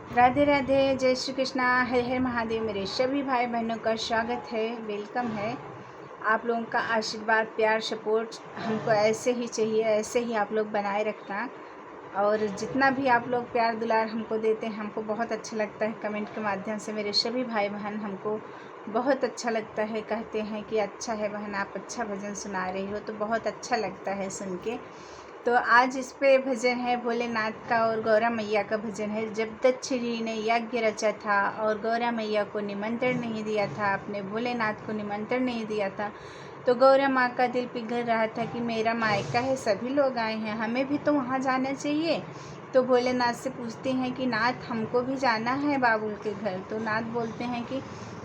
राधे राधे, जय श्री कृष्णा, हर हर महादेव। मेरे सभी भाई बहनों का स्वागत है, वेलकम है। आप लोगों का आशीर्वाद, प्यार, सपोर्ट हमको ऐसे ही चाहिए, ऐसे ही आप लोग बनाए रखना। और जितना भी आप लोग प्यार दुलार हमको देते हैं, हमको बहुत अच्छा लगता है। कमेंट के माध्यम से मेरे सभी भाई बहन हमको बहुत अच्छा लगता है, कहते हैं कि अच्छा है बहन, आप अच्छा भजन सुना रही हो, तो बहुत अच्छा लगता है सुन के। तो आज इस पे भजन है भोलेनाथ का और गौरा मैया का भजन है। जब दक्ष जी ने यज्ञ रचा था और गौरा मैया को निमंत्रण नहीं दिया था, अपने भोलेनाथ को निमंत्रण नहीं दिया था, तो गौरा माँ का दिल पिघल रहा था कि मेरा मायका है, सभी लोग आए हैं, हमें भी तो वहाँ जाना चाहिए। तो भोलेनाथ से पूछते हैं कि नाथ, हमको भी जाना है बाबुल के घर। तो नाथ बोलते हैं कि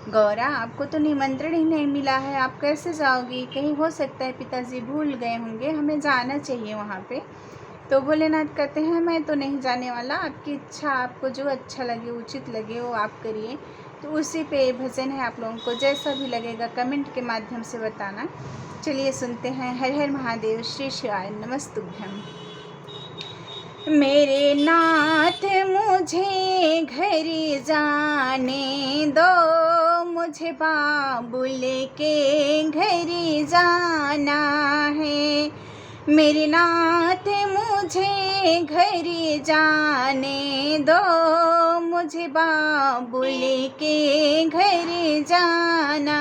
गौरा, आपको तो निमंत्रण ही नहीं मिला है, आप कैसे जाओगी? कहीं हो सकता है पिताजी भूल गए होंगे, हमें जाना चाहिए वहाँ पे। तो भोलेनाथ कहते हैं मैं तो नहीं जाने वाला, आपकी इच्छा, आपको जो अच्छा लगे, उचित लगे वो आप करिए। तो उसी पे भजन है, आप लोगों को जैसा भी लगेगा कमेंट के माध्यम से बताना। चलिए सुनते हैं। हर हर महादेव, श्री शिवाय नमस्तुभ्यम। मेरे नाथ मुझे घर जाने दो, मुझे बाबुल के घर जाना है। मेरे नाथ मुझे घर जाने दो, मुझे बाबुल के घर जाना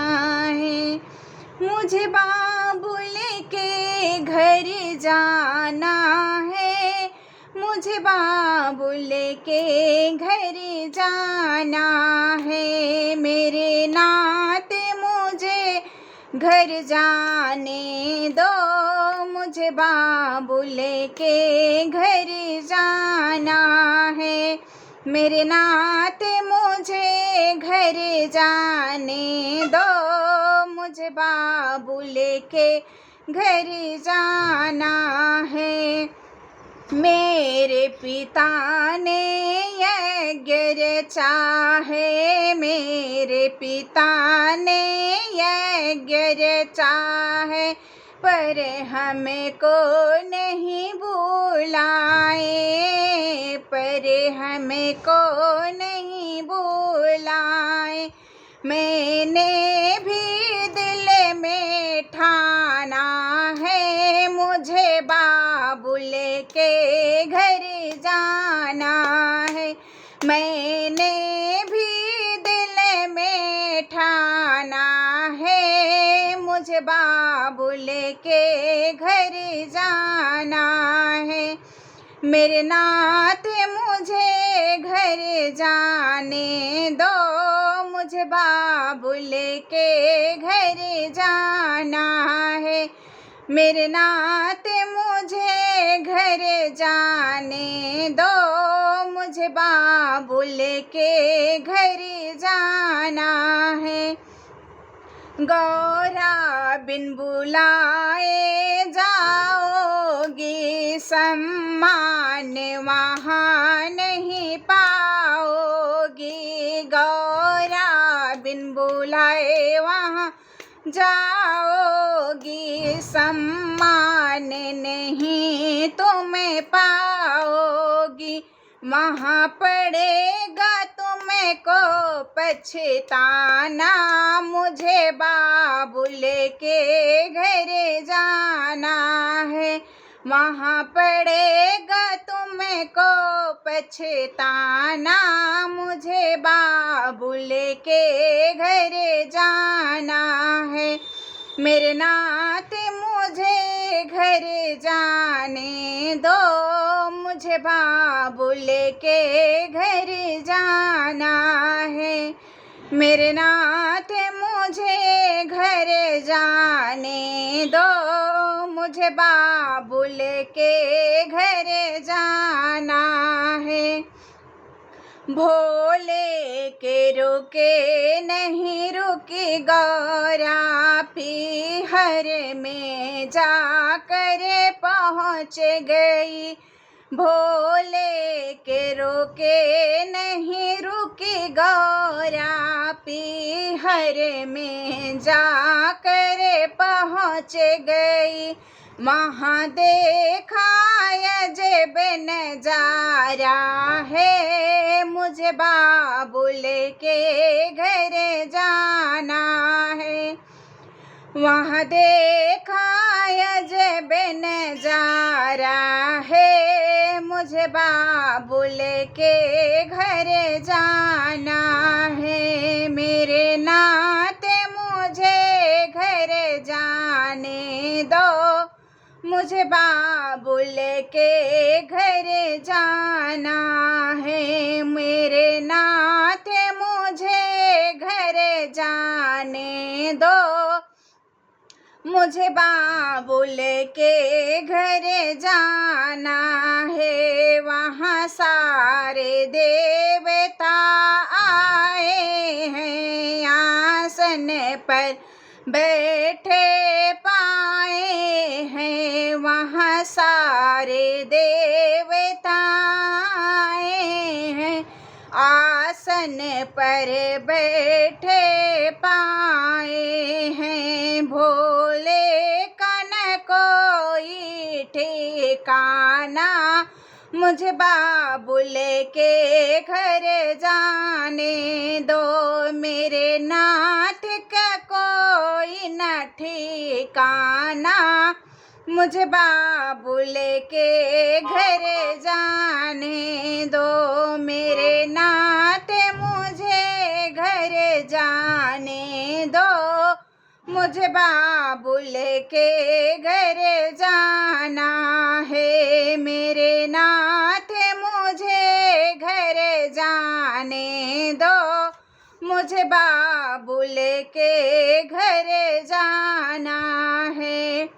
है। मुझे बाबुल के घर जाना है, मुझे बाबुल के घर जाना है। मेरे नाथ मुझे घर जाने दो, मुझे बाबुल के घर जाना है। मेरे नाथ मुझे घर जाने दो, मुझे बाबुल के घर जाना है। मेरे पिता ने यज्ञ रचा है, मेरे पिता ने यज्ञ रचा है, पर हमको नहीं बुलाए, पर हमको नहीं बुलाए। मैंने भी दिल में ठाना है, मुझे बाबुल के घर जाना है। मैंने भी दिल में ठाना है, मुझे बाबुल के घर जाना है। मेरे नाथ मुझे घर जाने दो, मुझे बाबुल के घर जाना है। मेरे नाथ मुझे घर जाने दो, मुझे बाबुल के घर जाना है। गौरा बिन बुलाए जाओगी, सम्मान वहाँ नहीं पाओगी। गौरा बिन बुलाए वहाँ जाओगी, सम्मान नहीं तुम्हें पाओगी। वहाँ पड़ेगा तुमको पछताना, मुझे बाबुल के घर जाना है। वहाँ पड़ेगा तुमको पछताना, मुझे बाबुल के घर जाना है। मेरे नाथ मुझे घर जाने दो, मुझे बाबुल के घर जाना है। मेरे नाथ मुझे घर जाने दो, मुझे बाबुल के घर जाना है। भोले के रुके नहीं रुकी गौरा, पीहर में जाकर पहुँच गई। भोले के रुके नहीं रुकी गौरा, पीहर में जाकर पहुँच गई। वहाँ देखा अजब नजारा है, मुझ मुझे बाबू लेके घर जाना है। वहाँ देखा अजब नजारा है, मुझे बाबू लेके घर जाना है। मेरे नाते मुझे घर जाने दो, मुझे बाबू लेके घर जाना है। मेरे नाते मुझे घर जाने दो, मुझे बाबू लेके घर जाना है। वहाँ सारे देवता आए हैं, आसन पर बैठे पाए हैं। वहाँ सारे देवता आए हैं, आसन पर बैठे पाए हैं। भोले का न कोई ठिकाना, मुझे बाबू लेके घर जाने दो। मेरे नाथ का कोई न ठिकाना, मुझे बाबू लेके घर जाने दो। मेरे नाथ मुझे घर जाने दो, मुझे बाबू लेके घर जाना है। मेरे नाथ मुझे घर जाने दो, मुझे बाबू लेके घर जाना है।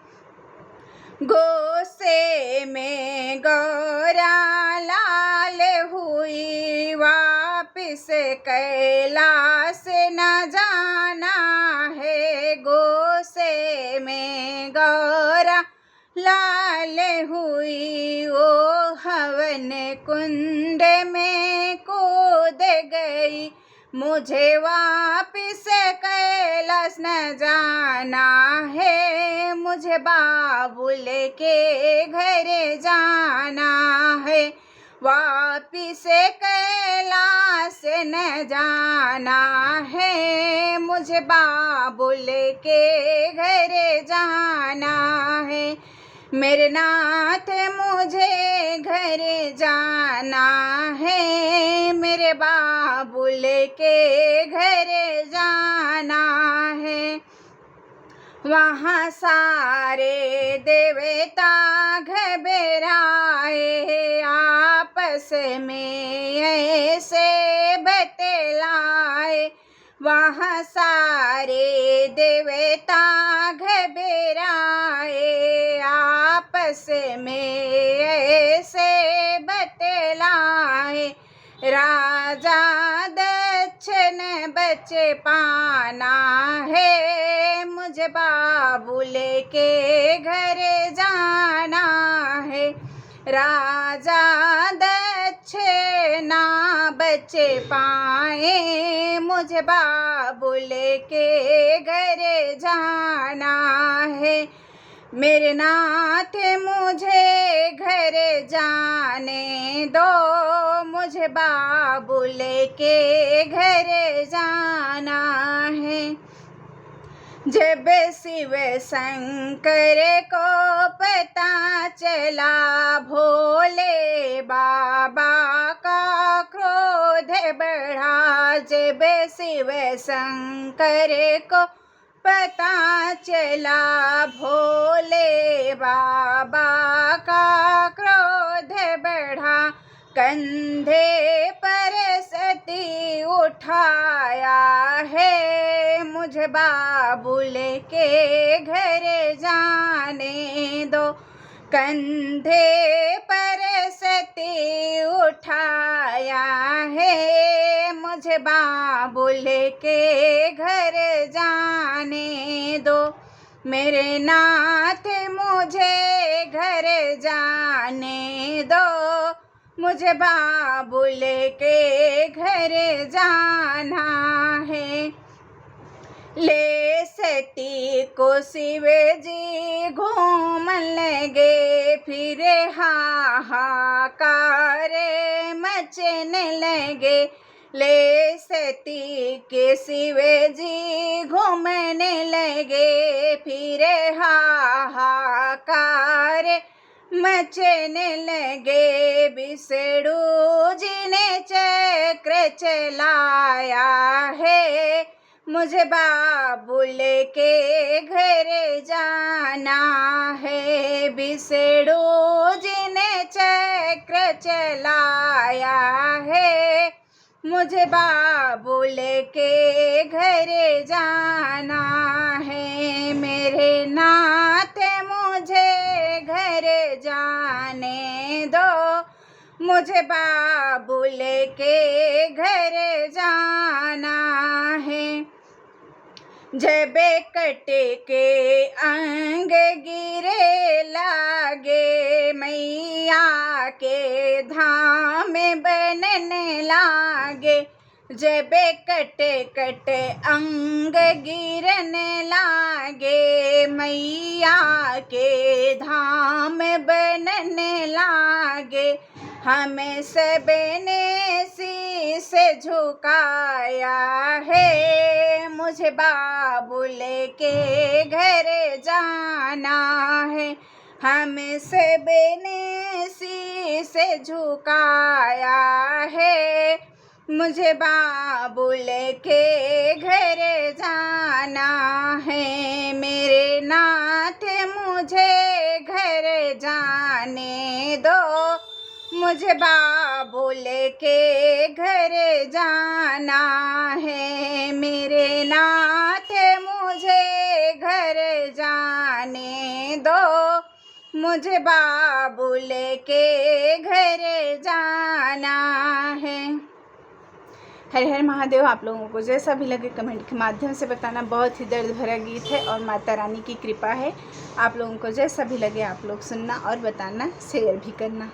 गोसे में गौरा लाल हुई, वापिस कैलाश न जाना है। गोसे में गौरा लाल हुई, वो हवन कुंड में कूद गई, मुझे वापिस कैलाश न जाना है। मुझे बाबू लेके घर जाना है, वापिस कैलाश न जाना है। मुझे बाबू लेके घर जाना है। मेरे नाथ मुझे घर जाना है, मेरे बाबू लेके घर जाना है। वहाँ सारे देवता घबराए, आपस में ऐसे बतलाए। वहाँ सारे देवता घबराए, आपस में ऐसे बतलाए। राजा दक्ष ने बच पाना है, मुझे बाबू लेके घर जाना है। राजा दक्ष ना बच पाए, मुझे बाबू लेके घर जाना है। मेरे नाथ मुझे घर जाने दो, मुझे बाबू लेके घर जाना है। जब शिव शंकर को पता चला, भोले बाबा का क्रोध बढ़ा। जब शिव शंकर को पता चला, भोले बाबा का क्रोध बढ़ा। कंधे पर सती उठाया है, मुझे बाबू लेके घर जाने दो। कंधे पर सती उठाया है, मुझे बाबू लेके घर जाने दो। मेरे नाथ मुझे घर जाने दो, मुझे बाबू लेके घर जाना है। ले सती को शिव जी घूम लगे, फिर हाहाकार मचने लगे। ले सती के शिव जी घूमने लगे, फिर हाहाकार मचने लगे। विष्णु जी ने चक्र चलाया है, मुझे बाबुल के घर जाना है। विष्णु जी ने चक्र चलाया है, मुझे बाबुल के घर जाना है। मेरे नाथ मुझे घर जाने दो, मुझे बाबुल के घर जाना है। जब कट के अंग गिरे लागे, मैया के धाम बनने लागे। जब कट कट अंग गिरने लागे, मैया के धाम बनने लागे। हमें सबने शीश झुकाया है, मुझे बाबुल के घर जाना है। हमें सबने शीश झुकाया है, मुझे बाबुल के घर जाना है। मेरे नाथ मुझे घर जाने दो, मुझे बाबुल के घर जाना है। मेरे नाथ मुझे घर जाने दो, मुझे बाबुल के घर जाना है। हर हर महादेव। आप लोगों को जैसा भी लगे कमेंट के माध्यम से बताना। बहुत ही दर्द भरा गीत है और माता रानी की कृपा है। आप लोगों को जैसा भी लगे आप लोग सुनना और बताना, शेयर भी करना।